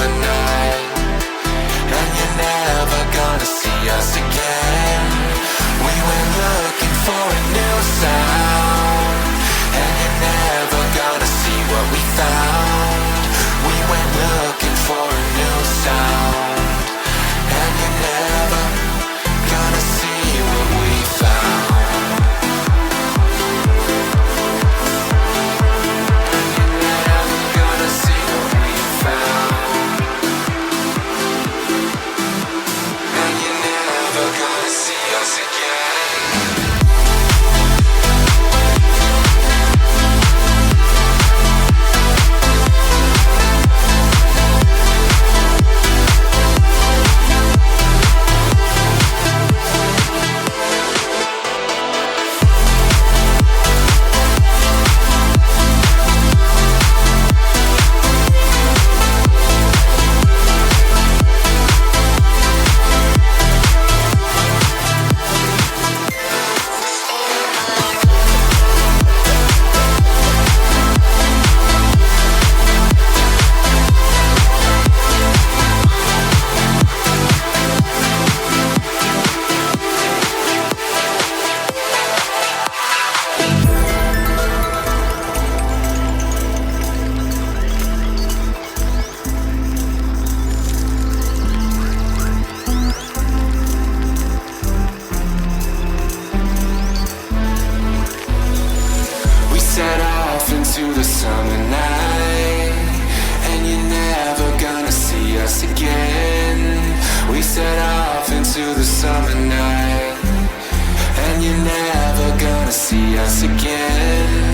summer night, and you're never gonna see us again. We went looking for a new sound, and you're never gonna see what we found. We went looking for a new sound, and you're never gonna see what we found. Set off into the summer night, and you're never gonna see us again. We set off into the summer night, and you're never gonna see us again.